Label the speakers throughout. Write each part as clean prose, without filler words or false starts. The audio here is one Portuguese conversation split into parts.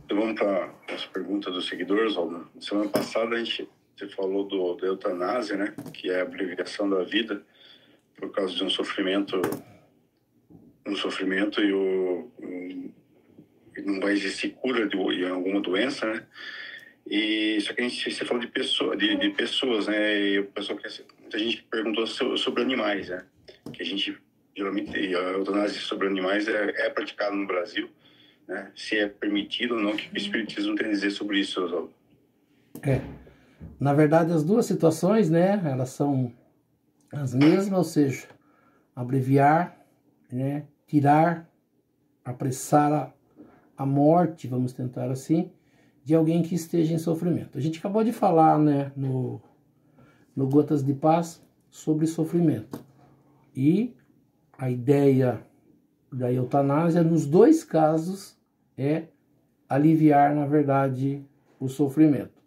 Speaker 1: Então vamos para as perguntas dos seguidores, Oswaldo. Semana passada você falou da eutanásia, né? Que é a abreviação da vida por causa de um sofrimento e não vai existir cura de alguma doença, né? E só que você falou de pessoas, né? E o pessoal muita gente perguntou sobre animais, né? Que a gente geralmente a eutanásia sobre animais é praticada no Brasil, né? Se é permitido ou não, que o espiritismo tem a dizer sobre isso, Oswaldo?
Speaker 2: Na verdade, as duas situações, né? Elas são as mesmas, ou seja, abreviar, né? Tirar, apressar a morte, vamos tentar assim, de alguém que esteja em sofrimento. A gente acabou de falar, né, no Gotas de Paz, sobre sofrimento. E a ideia da eutanásia, nos dois casos, é aliviar, na verdade, o sofrimento.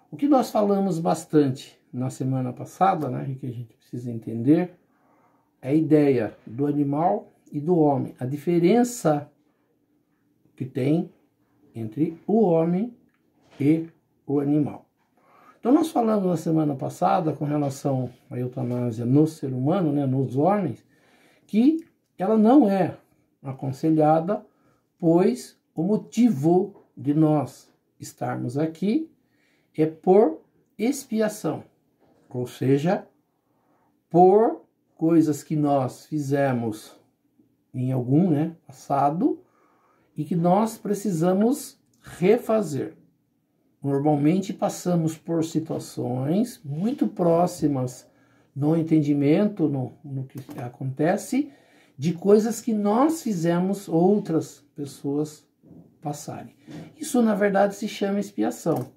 Speaker 2: O que nós falamos bastante na semana passada, né, e que a gente precisa entender, é a ideia do animal e do homem. A diferença que tem entre o homem e o animal. Então nós falamos na semana passada com relação à eutanásia no ser humano, né, nos homens, que ela não é aconselhada, pois o motivo de nós estarmos aqui é por expiação, ou seja, por coisas que nós fizemos em algum, né, passado, e que nós precisamos refazer. Normalmente passamos por situações muito próximas no entendimento, no que acontece, de coisas que nós fizemos outras pessoas passarem. Isso, na verdade, se chama expiação.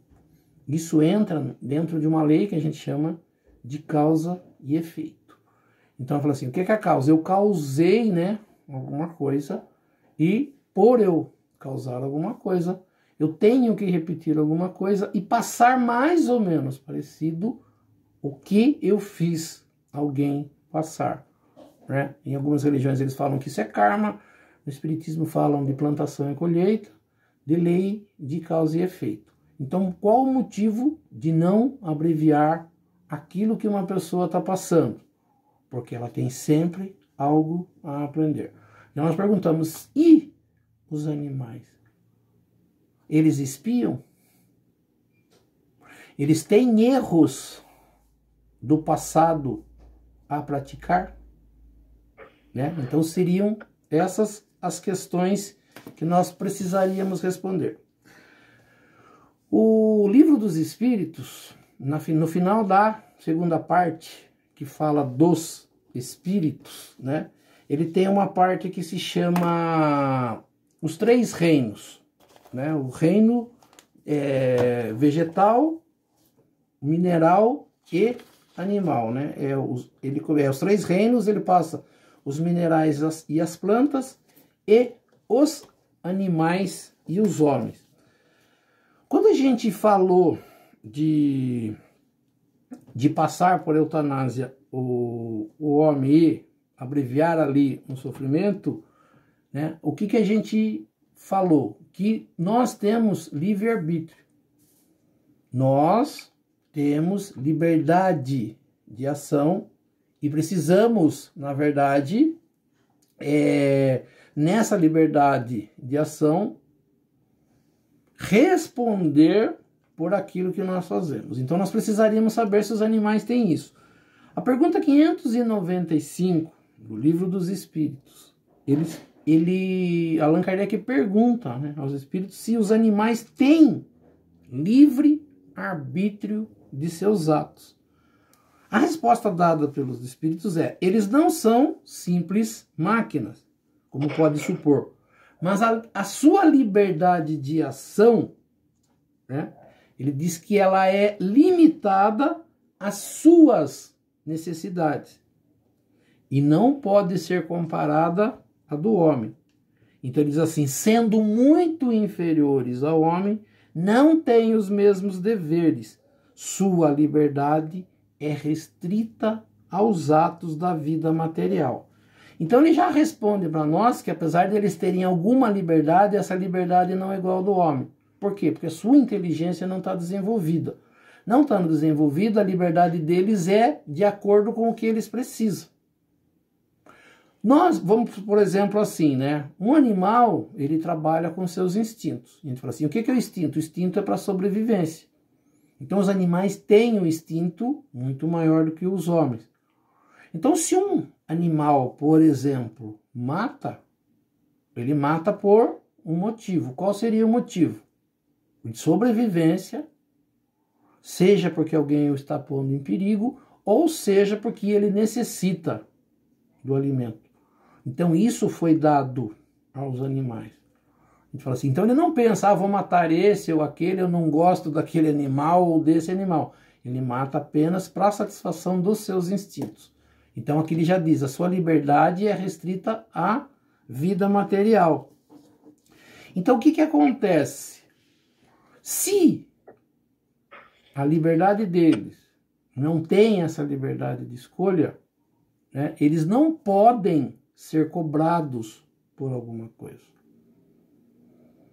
Speaker 2: Isso entra dentro de uma lei que a gente chama de causa e efeito. Então, eu falo assim, o que é a causa? Eu causei, né, alguma coisa, e por eu causar alguma coisa, eu tenho que repetir alguma coisa e passar mais ou menos parecido o que eu fiz alguém passar, né? Em algumas religiões eles falam que isso é karma, no espiritismo falam de plantação e colheita, de lei de causa e efeito. Então, qual o motivo de não abreviar aquilo que uma pessoa está passando? Porque ela tem sempre algo a aprender. Então nós perguntamos, e os animais? Eles espiam? Eles têm erros do passado a praticar? Né? Então seriam essas as questões que nós precisaríamos responder. O Livro dos Espíritos, no final da segunda parte, que fala dos espíritos, né? Ele tem uma parte que se chama os três reinos, né? O reino vegetal, mineral e animal, né? Os três reinos, ele passa os minerais e as plantas e os animais e os homens. Quando a gente falou de passar por eutanásia o homem e abreviar ali um sofrimento, né? O que a gente falou? Que nós temos livre-arbítrio. Nós temos liberdade de ação e precisamos, na verdade, nessa liberdade de ação, responder por aquilo que nós fazemos. Então nós precisaríamos saber se os animais têm isso. A pergunta 595 do Livro dos Espíritos, Allan Kardec pergunta, né, aos espíritos se os animais têm livre arbítrio de seus atos. A resposta dada pelos espíritos é: eles não são simples máquinas, como pode supor, mas a sua liberdade de ação, né, ele diz que ela é limitada às suas necessidades e não pode ser comparada à do homem. Então ele diz assim: sendo muito inferiores ao homem, não têm os mesmos deveres. Sua liberdade é restrita aos atos da vida material. Então ele já responde para nós que apesar de eles terem alguma liberdade, essa liberdade não é igual ao do homem. Por quê? Porque a sua inteligência não está desenvolvida. Não estando desenvolvida, a liberdade deles é de acordo com o que eles precisam. Nós, vamos, por exemplo, assim, né? Um animal, ele trabalha com seus instintos. A gente fala assim, o que é o instinto? O instinto é para sobrevivência. Então os animais têm um instinto muito maior do que os homens. Então se um animal, por exemplo, mata, ele mata por um motivo. Qual seria o motivo? De sobrevivência, seja porque alguém o está pondo em perigo, ou seja porque ele necessita do alimento. Então isso foi dado aos animais. A gente fala assim, então ele não pensa, vou matar esse ou aquele, eu não gosto daquele animal ou desse animal. Ele mata apenas para a satisfação dos seus instintos. Então aqui ele já diz, a sua liberdade é restrita à vida material. Então o que acontece? Se a liberdade deles não tem essa liberdade de escolha, né, eles não podem ser cobrados por alguma coisa.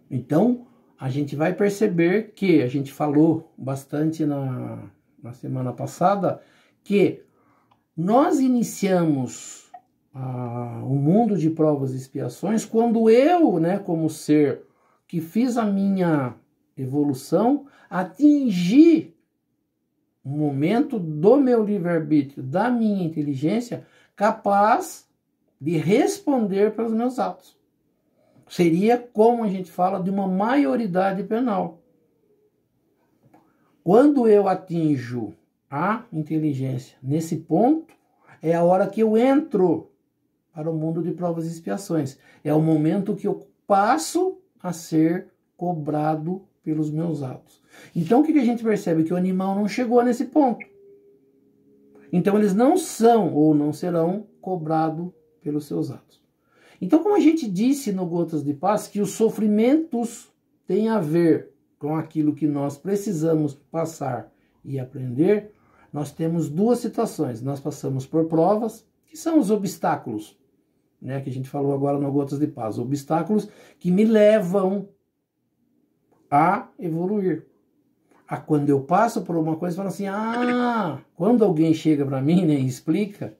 Speaker 2: Então, a gente vai perceber que, a gente falou bastante na semana passada, que nós iniciamos o mundo de provas e expiações quando eu, né, como ser que fiz a minha evolução, atingi um momento do meu livre-arbítrio, da minha inteligência, capaz de responder pelos meus atos. Seria, como a gente fala, de uma maioridade penal. Quando eu atinjo a inteligência nesse ponto, é a hora que eu entro para o mundo de provas e expiações. É o momento que eu passo a ser cobrado pelos meus atos. Então o que a gente percebe? Que o animal não chegou nesse ponto. Então eles não são ou não serão cobrados pelos seus atos. Então, como a gente disse no Gotas de Paz, que os sofrimentos têm a ver com aquilo que nós precisamos passar e aprender, nós temos duas situações. Nós passamos por provas, que são os obstáculos, né, que a gente falou agora no Gotas de Paz. Obstáculos que me levam a evoluir. Quando eu passo por uma coisa, eu falo assim, quando alguém chega para mim, né, e explica,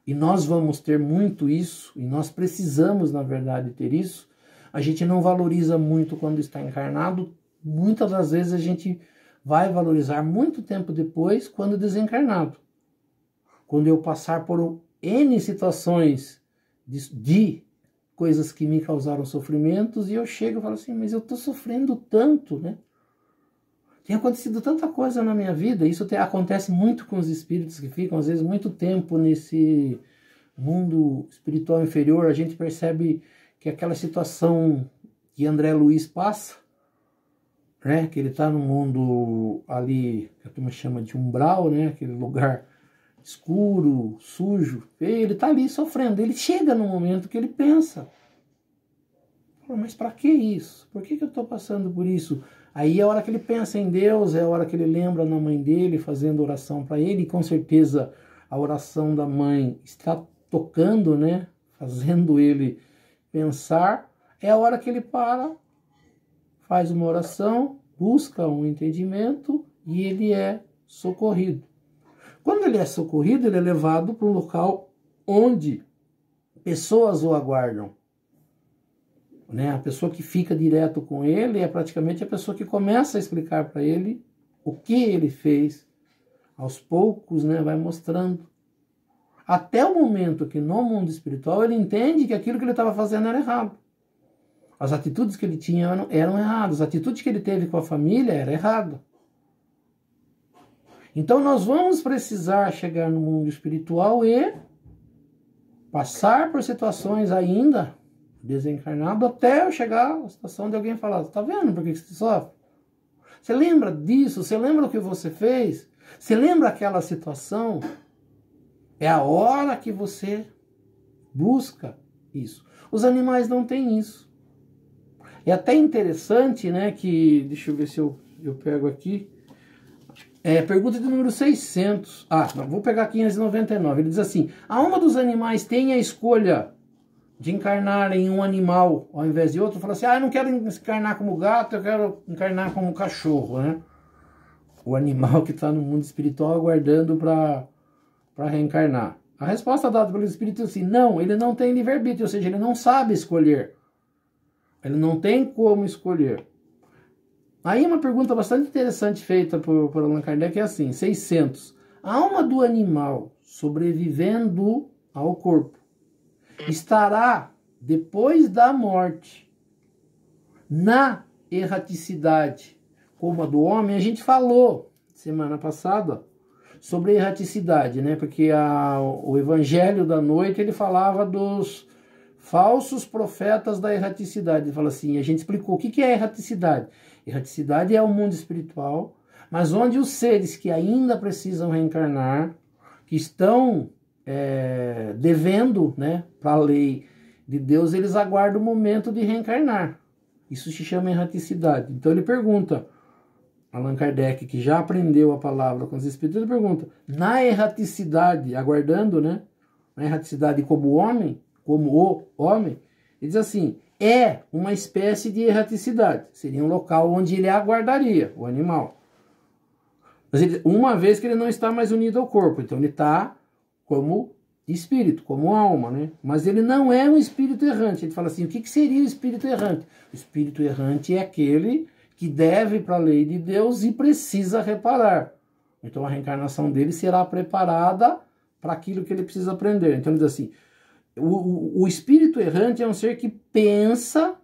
Speaker 2: e nós vamos ter muito isso, e nós precisamos, na verdade, ter isso, a gente não valoriza muito quando está encarnado, muitas das vezes a gente vai valorizar muito tempo depois, quando desencarnado. Quando eu passar por N situações de coisas que me causaram sofrimentos, e eu chego e falo assim, mas eu estou sofrendo tanto, né? Tem acontecido tanta coisa na minha vida, isso acontece muito com os espíritos que ficam, às vezes, muito tempo nesse mundo espiritual inferior. A gente percebe que aquela situação que André Luiz passa, né, que ele está no mundo ali, que a turma chama de umbral, né, aquele lugar escuro, sujo, ele está ali sofrendo. Ele chega num momento que ele pensa, mas para que isso? Por que eu estou passando por isso? Aí é a hora que ele pensa em Deus, é a hora que ele lembra na mãe dele, fazendo oração para ele, e com certeza a oração da mãe está tocando, né, fazendo ele pensar. É a hora que ele para, faz uma oração, busca um entendimento e ele é socorrido. Quando ele é socorrido, ele é levado para um local onde pessoas o aguardam. Né? A pessoa que fica direto com ele é praticamente a pessoa que começa a explicar para ele o que ele fez. Aos poucos, né, vai mostrando. Até o momento que no mundo espiritual ele entende que aquilo que ele estava fazendo era errado. As atitudes que ele tinha eram erradas. As atitudes que ele teve com a família eram erradas. Então nós vamos precisar chegar no mundo espiritual e passar por situações ainda desencarnado até eu chegar à situação de alguém falar, tá vendo por que você sofre? Você lembra disso? Você lembra o que você fez? Você lembra aquela situação? É a hora que você busca isso. Os animais não têm isso. É até interessante, né, que, deixa eu ver se eu pego aqui, Pergunta de número 600. Vou pegar 599. Ele diz assim: a alma dos animais tem a escolha de encarnar em um animal ao invés de outro? Fala assim: eu não quero encarnar como gato, eu quero encarnar como cachorro, né? O animal que está no mundo espiritual aguardando para reencarnar. A resposta dada pelo Espírito é assim: não, ele não tem livre-arbítrio, ou seja, ele não sabe escolher. Ele não tem como escolher. Aí uma pergunta bastante interessante feita por Allan Kardec é assim: 600. A alma do animal sobrevivendo ao corpo estará, depois da morte, na erraticidade como a do homem? A gente falou semana passada sobre a erraticidade, né? Porque o Evangelho da Noite ele falava dos falsos profetas da erraticidade. Ele fala assim, a gente explicou o que é erraticidade. Erraticidade é o mundo espiritual, mas onde os seres que ainda precisam reencarnar, que estão devendo, né, para a lei de Deus, eles aguardam o momento de reencarnar. Isso se chama erraticidade. Então ele pergunta, Allan Kardec, que já aprendeu a palavra com os espíritos, ele pergunta, na erraticidade, aguardando, né, na erraticidade como homem, como o homem, ele diz assim, é uma espécie de erraticidade. Seria um local onde ele aguardaria, o animal. Mas ele, uma vez que ele não está mais unido ao corpo, então ele está como espírito, como alma, né? Mas ele não é um espírito errante. Ele fala assim, o que seria o espírito errante? O espírito errante é aquele que deve para a lei de Deus e precisa reparar. Então a reencarnação dele será preparada para aquilo que ele precisa aprender. Então ele diz assim, o espírito errante é um ser que pensa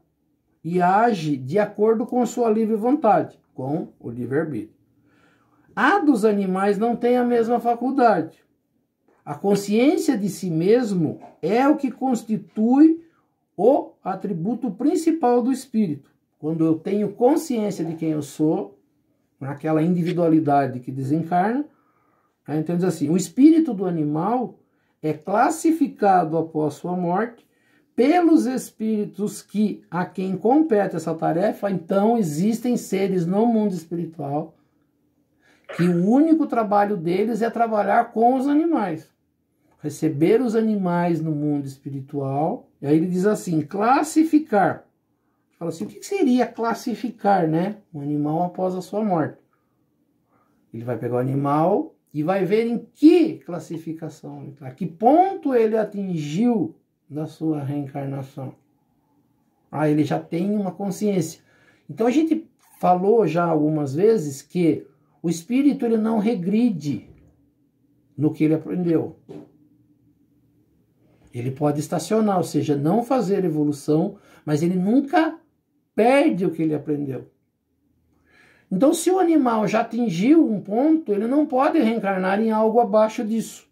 Speaker 2: e age de acordo com a sua livre vontade, com o livre-arbítrio. A dos animais não tem a mesma faculdade. A consciência de si mesmo é o que constitui o atributo principal do espírito. Quando eu tenho consciência de quem eu sou, naquela individualidade que desencarna, então diz assim, o espírito do animal é classificado após sua morte pelos espíritos a quem compete essa tarefa. Então existem seres no mundo espiritual que o único trabalho deles é trabalhar com os animais, receber os animais no mundo espiritual. E aí ele diz assim, classificar. Fala assim, o que seria classificar, né? Um animal após a sua morte. Ele vai pegar o animal e vai ver em que classificação, a que ponto ele atingiu na sua reencarnação. Ele já tem uma consciência. Então a gente falou já algumas vezes que o espírito ele não regride no que ele aprendeu. Ele pode estacionar, ou seja, não fazer evolução, mas ele nunca perde o que ele aprendeu. Então, se o animal já atingiu um ponto, ele não pode reencarnar em algo abaixo disso.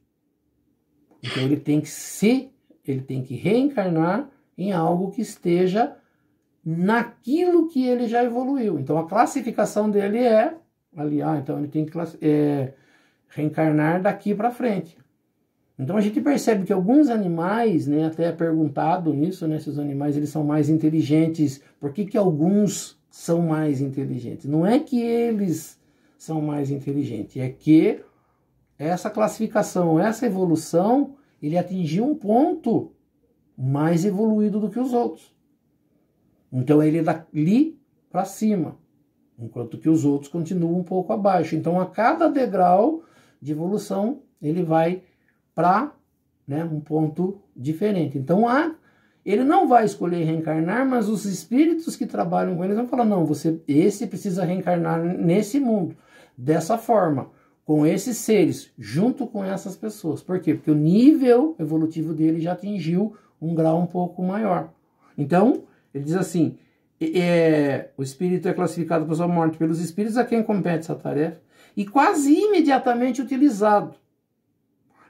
Speaker 2: Então, ele tem que reencarnar em algo que esteja naquilo que ele já evoluiu. Então, a classificação dele é ali, então ele tem que reencarnar daqui para frente. Então a gente percebe que alguns animais, né, até é perguntado nisso, né, se os animais eles são mais inteligentes, por que alguns são mais inteligentes? Não é que eles são mais inteligentes, é que essa classificação, essa evolução, ele atingiu um ponto mais evoluído do que os outros. Então ele é dali para cima, enquanto que os outros continuam um pouco abaixo. Então a cada degrau de evolução ele vai para, né, um ponto diferente. Então ele não vai escolher reencarnar, mas os espíritos que trabalham com ele vão falar, não, esse precisa reencarnar nesse mundo, dessa forma, com esses seres, junto com essas pessoas. Por quê? Porque o nível evolutivo dele já atingiu um grau um pouco maior. Então, ele diz assim, o espírito é classificado por sua morte pelos espíritos a quem compete essa tarefa e quase imediatamente utilizado.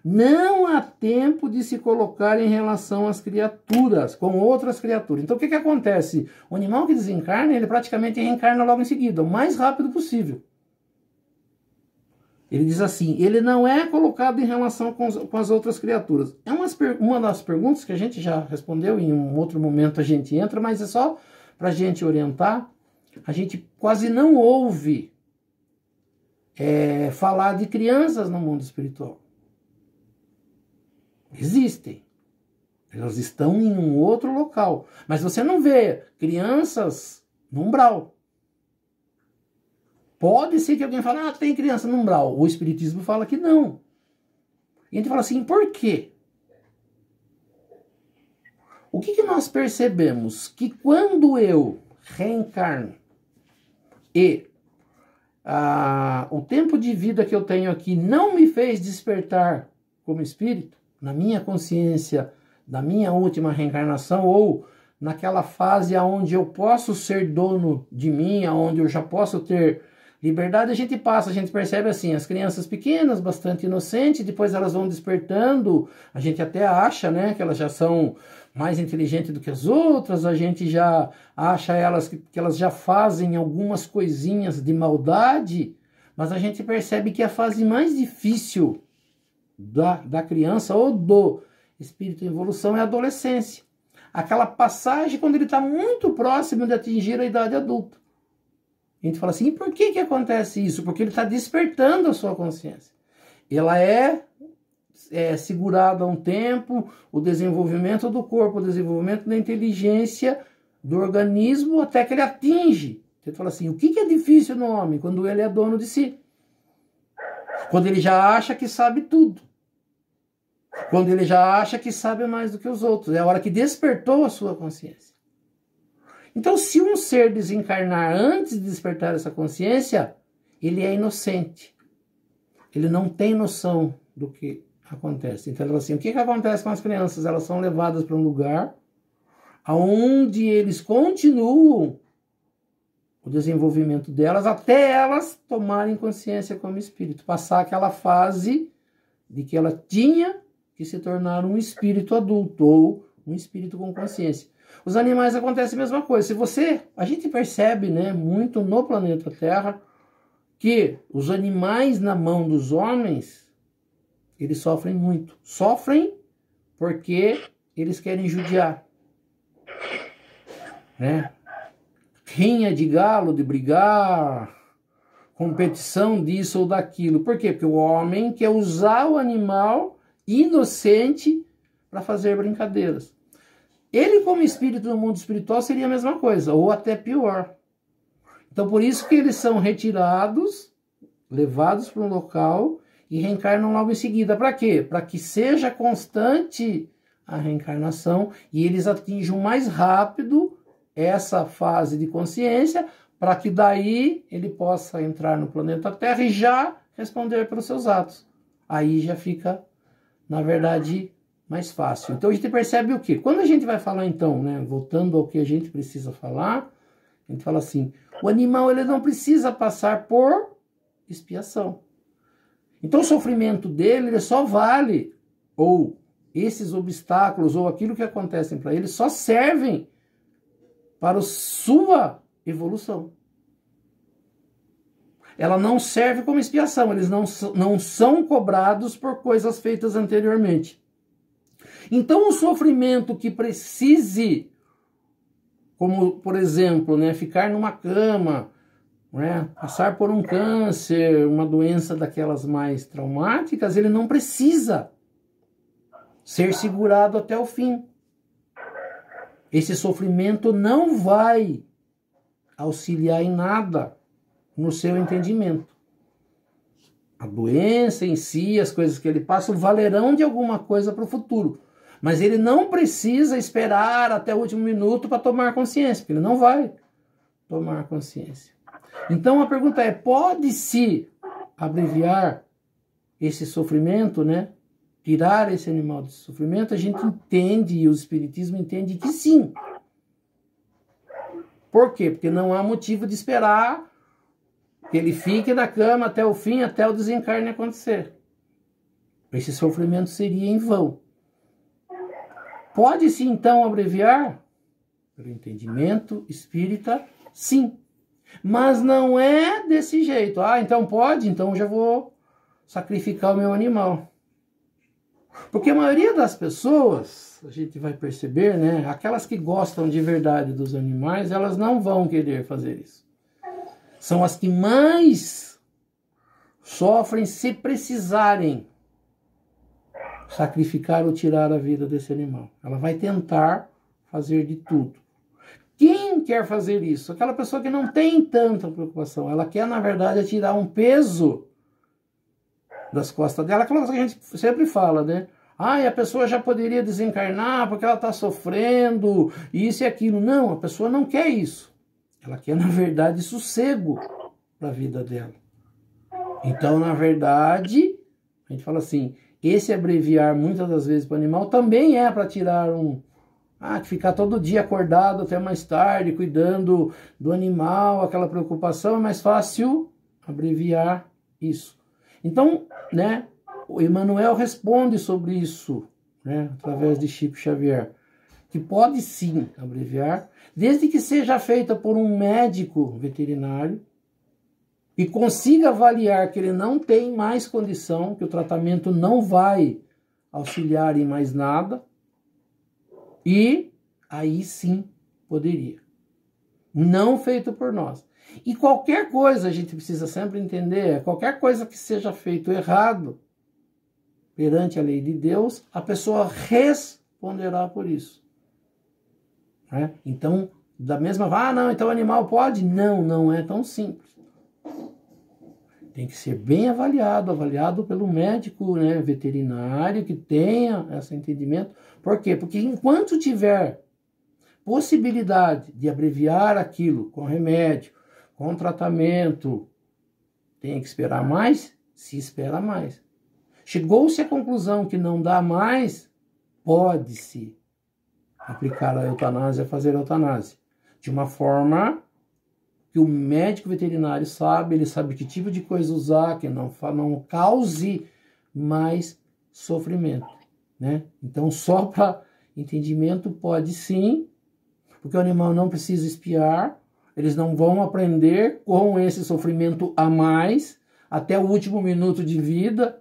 Speaker 2: Não há tempo de se colocar em relação às criaturas, com outras criaturas. Então o que acontece? O animal que desencarna, ele praticamente reencarna logo em seguida, o mais rápido possível. Ele diz assim, ele não é colocado em relação com as outras criaturas. É uma das perguntas que a gente já respondeu, em um outro momento a gente entra, mas é só para a gente orientar. A gente quase não ouve falar de crianças no mundo espiritual. Existem. Elas estão em um outro local. Mas você não vê crianças no umbral. Pode ser que alguém fale, tem criança no umbral. O Espiritismo fala que não. E a gente fala assim, por quê? O que nós percebemos? Que quando eu reencarno e o tempo de vida que eu tenho aqui não me fez despertar como espírito, na minha consciência, da minha última reencarnação, ou naquela fase onde eu posso ser dono de mim, onde eu já posso ter liberdade, a gente percebe assim, as crianças pequenas, bastante inocentes, depois elas vão despertando, a gente até acha, né, que elas já são mais inteligentes do que as outras, a gente já acha que elas já fazem algumas coisinhas de maldade, mas a gente percebe que a fase mais difícil da criança ou do espírito em evolução é a adolescência. Aquela passagem quando ele está muito próximo de atingir a idade adulta. A gente fala assim, e por que acontece isso? Porque ele está despertando a sua consciência. Ela é segurada há um tempo, o desenvolvimento do corpo, o desenvolvimento da inteligência do organismo, até que ele atinge. Você fala assim, o que é difícil no homem? Quando ele é dono de si. Quando ele já acha que sabe tudo. Quando ele já acha que sabe mais do que os outros. É a hora que despertou a sua consciência. Então, se um ser desencarnar antes de despertar essa consciência, ele é inocente. Ele não tem noção do que acontece. Então, assim, o que acontece com as crianças? Elas são levadas para um lugar onde eles continuam o desenvolvimento delas até elas tomarem consciência como espírito. Passar aquela fase de que ela tinha que se tornar um espírito adulto ou um espírito com consciência. Os animais acontece a mesma coisa. A gente percebe, né, muito no planeta Terra que os animais na mão dos homens, eles sofrem muito. Sofrem porque eles querem judiar, né? Rinha de galo, de brigar, competição disso ou daquilo. Por quê? Porque o homem quer usar o animal inocente para fazer brincadeiras. Ele, como espírito no mundo espiritual, seria a mesma coisa, ou até pior. Então, por isso que eles são retirados, levados para um local e reencarnam logo em seguida. Para quê? Para que seja constante a reencarnação e eles atinjam mais rápido essa fase de consciência, para que daí ele possa entrar no planeta Terra e já responder pelos seus atos. Aí já fica, na verdade, mais fácil. Então a gente percebe o quê? Quando a gente vai falar então, né, voltando ao que a gente precisa falar, a gente fala assim, o animal ele não precisa passar por expiação. Então o sofrimento dele ele só vale, ou esses obstáculos, ou aquilo que acontece para ele, só servem para a sua evolução. Ela não serve como expiação, eles não são cobrados por coisas feitas anteriormente. Então, um sofrimento que precise, como, por exemplo, né, ficar numa cama, né, passar por um câncer, uma doença daquelas mais traumáticas, ele não precisa ser segurado até o fim. Esse sofrimento não vai auxiliar em nada no seu entendimento. A doença em si, as coisas que ele passa, valerão de alguma coisa para o futuro. Mas ele não precisa esperar até o último minuto para tomar consciência, porque ele não vai tomar consciência. Então a pergunta é, pode-se abreviar esse sofrimento, né? Tirar esse animal desse sofrimento? A gente entende, e o Espiritismo entende que sim. Por quê? Porque não há motivo de esperar que ele fique na cama até o fim, até o desencarne acontecer. Esse sofrimento seria em vão. Pode-se então abreviar? Pelo entendimento espírita, sim. Mas não é desse jeito. Então pode? Então eu já vou sacrificar o meu animal. Porque a maioria das pessoas, a gente vai perceber, né? Aquelas que gostam de verdade dos animais, elas não vão querer fazer isso. São as que mais sofrem se precisarem sacrificar ou tirar a vida desse animal. Ela vai tentar fazer de tudo. Quem quer fazer isso? Aquela pessoa que não tem tanta preocupação. Ela quer, na verdade, tirar um peso das costas dela. Aquela coisa que a gente sempre fala, né? Ah, e a pessoa já poderia desencarnar porque ela está sofrendo, isso e aquilo. Não, a pessoa não quer isso. Ela quer, na verdade, sossego para a vida dela. Então, na verdade, a gente fala assim, esse abreviar muitas das vezes para o animal também é para tirar que ficar todo dia acordado até mais tarde, cuidando do animal, aquela preocupação, é mais fácil abreviar isso. Então, né, o Emmanuel responde sobre isso, né, através de Chico Xavier, que pode sim abreviar, desde que seja feita por um médico veterinário e consiga avaliar que ele não tem mais condição, que o tratamento não vai auxiliar em mais nada, e aí sim poderia. Não feito por nós. E qualquer coisa, a gente precisa sempre entender, qualquer coisa que seja feito errado perante a lei de Deus, a pessoa responderá por isso. Né? Então, da mesma forma, não, então o animal pode? Não, não é tão simples. Tem que ser bem avaliado pelo médico, né, veterinário, que tenha esse entendimento. Por quê? Porque enquanto tiver possibilidade de abreviar aquilo com remédio, com tratamento, tem que esperar mais? Se espera mais. Chegou-se à conclusão que não dá mais, pode-se aplicar a eutanásia, fazer a eutanásia. De uma forma que o médico veterinário sabe, ele sabe que tipo de coisa usar, que não cause mais sofrimento, né? Então, só para entendimento pode sim, porque o animal não precisa espiar, eles não vão aprender com esse sofrimento a mais, até o último minuto de vida,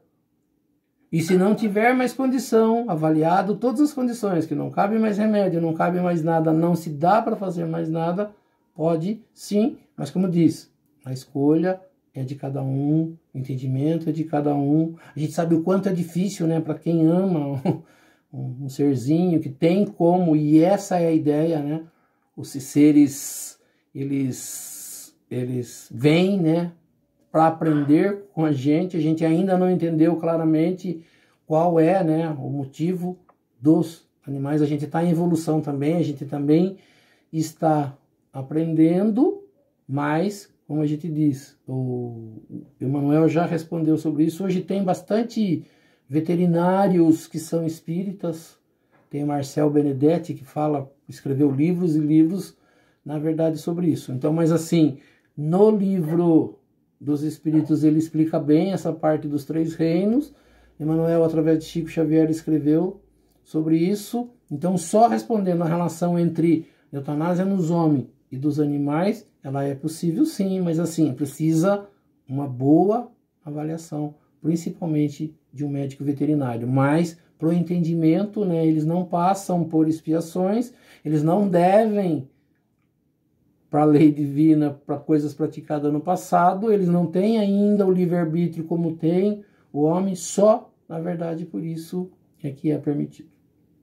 Speaker 2: e se não tiver mais condição, avaliado todas as condições, que não cabe mais remédio, não cabe mais nada, não se dá para fazer mais nada, pode sim, mas como diz, a escolha é de cada um, o entendimento é de cada um. A gente sabe o quanto é difícil, né, para quem ama um serzinho que tem como, e essa é a ideia, né? Os seres, eles vêm, né, para aprender com a gente ainda não entendeu claramente qual é, né, o motivo dos animais. A gente está em evolução também, a gente também está aprendendo, mas, como a gente diz, o Emmanuel já respondeu sobre isso. Hoje tem bastante veterinários que são espíritas, tem o Marcel Benedetti que escreveu livros e livros, na verdade, sobre isso. Então, mas assim, no livro dos Espíritos ele explica bem essa parte dos 3 reinos. Emmanuel, através de Chico Xavier, escreveu sobre isso. Então, só respondendo a relação entre eutanásia nos homens e dos animais, ela é possível sim, mas assim, precisa uma boa avaliação, principalmente de um médico veterinário. Mas, para o entendimento, né, eles não passam por expiações, eles não devem para a lei divina, para coisas praticadas no passado, eles não têm ainda o livre-arbítrio como tem o homem, só, na verdade, por isso é que é permitido.